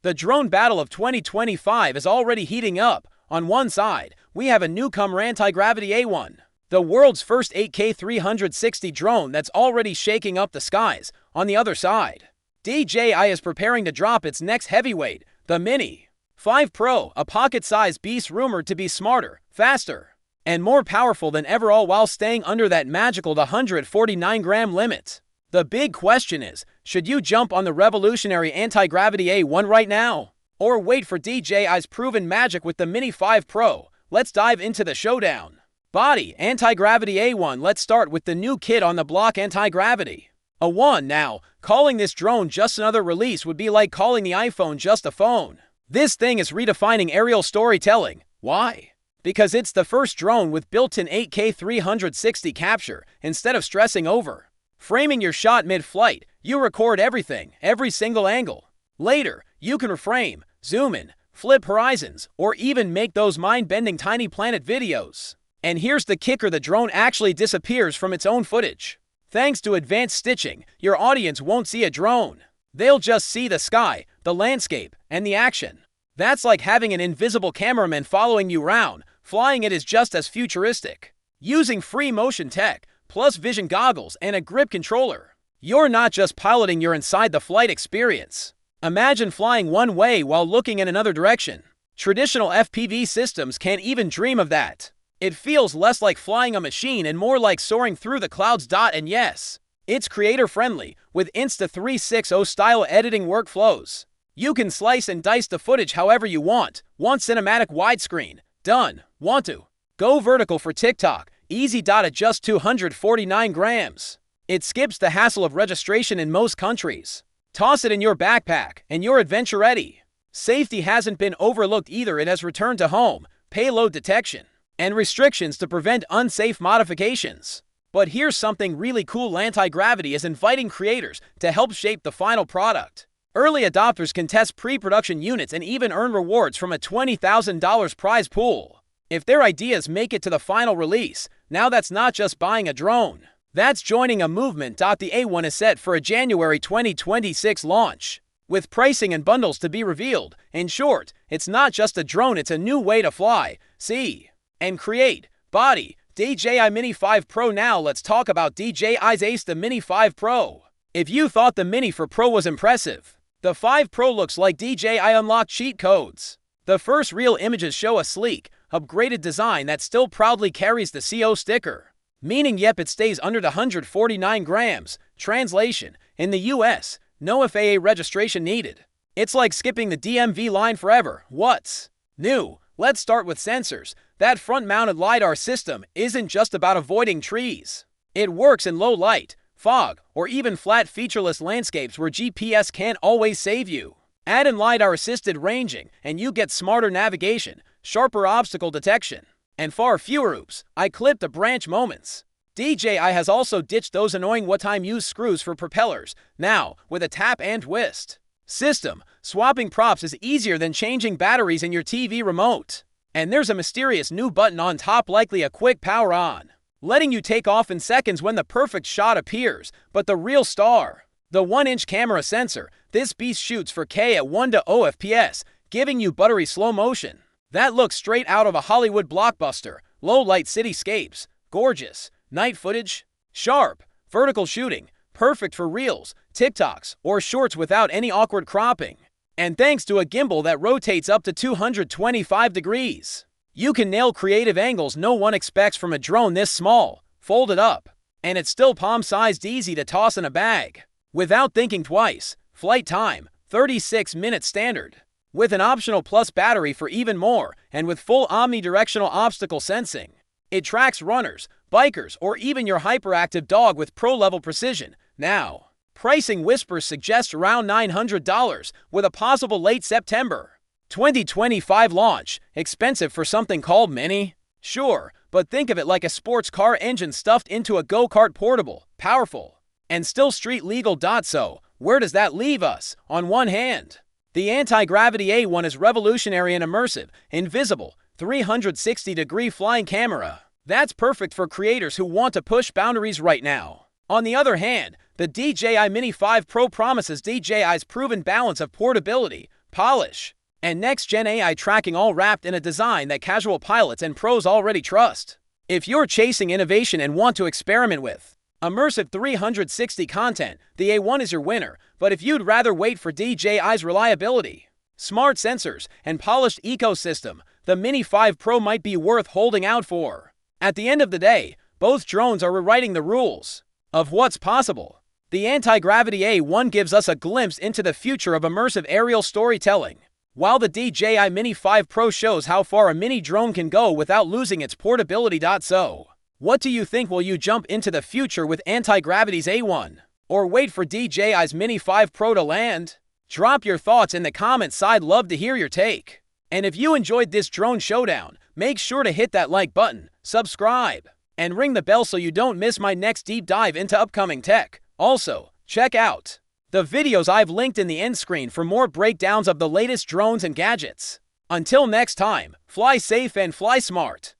The drone battle of 2025 is already heating up. On one side, we have a newcomer anti-gravity A1, the world's first 8K 360 drone that's already shaking up the skies. On the other side, DJI is preparing to drop its next heavyweight, the Mini 5 Pro, a pocket-sized beast rumored to be smarter, faster, and more powerful than ever, all while staying under that magical 149-gram limit. The big question is, should you jump on the revolutionary anti-gravity A1 right now? Or wait for DJI's proven magic with the Mini 5 Pro? Let's dive into the showdown. Body, anti-gravity A1. Let's start with the new kid on the block, anti-gravity A1. Now, calling this drone just another release would be like calling the iPhone just a phone. This thing is redefining aerial storytelling. Why? Because it's the first drone with built-in 8K 360 capture. Instead of stressing over framing your shot mid-flight, you record everything, every single angle. Later, you can reframe, zoom in, flip horizons, or even make those mind-bending tiny planet videos. And here's the kicker: the drone actually disappears from its own footage. Thanks to advanced stitching, your audience won't see a drone. They'll just see the sky, the landscape, and the action. That's like having an invisible cameraman following you around. Flying it is just as futuristic. Using free motion tech, plus vision goggles and a grip controller, you're not just piloting, you're inside the flight experience. Imagine flying one way while looking in another direction. Traditional FPV systems can't even dream of that. It feels less like flying a machine and more like soaring through the clouds. And yes, it's creator-friendly with Insta360 style editing workflows. You can slice and dice the footage however you want. Want cinematic widescreen? Done. Want to go vertical for TikTok? Easy. At just 249 grams. It skips the hassle of registration in most countries. Toss it in your backpack and you're adventure ready. Safety hasn't been overlooked either. It has returned to home, payload detection, and restrictions to prevent unsafe modifications. But here's something really cool: anti-gravity is inviting creators to help shape the final product. Early adopters can test pre-production units and even earn rewards from a $20,000 prize pool if their ideas make it to the final release. Now that's not just buying a drone, that's joining a movement. The A1 is set for a January 2026 launch, with pricing and bundles to be revealed. In short, it's not just a drone, it's a new way to fly, see, and create. Body, DJI Mini 5 Pro. Now let's talk about DJI's ace, the Mini 5 Pro. If you thought the Mini 4 Pro was impressive, the 5 Pro looks like DJI unlocked cheat codes. The first real images show a sleek, upgraded design that still proudly carries the CO sticker, meaning yep, it stays under the 149 grams. Translation: in the US, no FAA registration needed. It's like skipping the DMV line forever. What's new? Let's start with sensors. That front-mounted LiDAR system isn't just about avoiding trees. It works in low light, fog, or even flat featureless landscapes where GPS can't always save you. Add in LiDAR-assisted ranging, and you get smarter navigation, sharper obstacle detection, and far fewer oops, I clipped a branch moments. DJI has also ditched those annoying what-time use screws for propellers. Now, with a tap and twist system, swapping props is easier than changing batteries in your TV remote. And there's a mysterious new button on top, likely a quick power on, letting you take off in seconds when the perfect shot appears. But the real star, the 1-inch camera sensor. This beast shoots 4K at 1:0 FPS, giving you buttery slow motion that looks straight out of a Hollywood blockbuster. Low-light cityscapes, gorgeous night footage, sharp vertical shooting, perfect for reels, TikToks, or shorts without any awkward cropping. And thanks to a gimbal that rotates up to 225 degrees, you can nail creative angles no one expects from a drone this small. Fold it up, and it's still palm-sized, easy to toss in a bag without thinking twice. Flight time, 36 minutes standard, with an optional plus battery for even more, and with full omnidirectional obstacle sensing. It tracks runners, bikers, or even your hyperactive dog with pro-level precision. Now, pricing whispers suggest around $900, with a possible late September 2025 launch. Expensive for something called Mini? Sure, but think of it like a sports car engine stuffed into a go-kart, portable, powerful, and still street legal. So, where does that leave us? On one hand, the anti-gravity A1 is revolutionary and immersive, invisible, 360-degree flying camera. That's perfect for creators who want to push boundaries right now. On the other hand, the DJI Mini 5 Pro promises DJI's proven balance of portability, polish, and next-gen AI tracking, all wrapped in a design that casual pilots and pros already trust. If you're chasing innovation and want to experiment with immersive 360 content, the A1 is your winner. But if you'd rather wait for DJI's reliability, smart sensors, and polished ecosystem, the Mini 5 Pro might be worth holding out for. At the end of the day, both drones are rewriting the rules of what's possible. The anti-gravity A1 gives us a glimpse into the future of immersive aerial storytelling, while the DJI Mini 5 Pro shows how far a mini drone can go without losing its portability. So, what do you think? Will you jump into the future with anti-gravity's A1, or wait for DJI's Mini 5 Pro to land? Drop your thoughts in the comments. I'd love to hear your take. And if you enjoyed this drone showdown, make sure to hit that like button, subscribe, and ring the bell so you don't miss my next deep dive into upcoming tech. Also, check out the videos I've linked in the end screen for more breakdowns of the latest drones and gadgets. Until next time, fly safe and fly smart.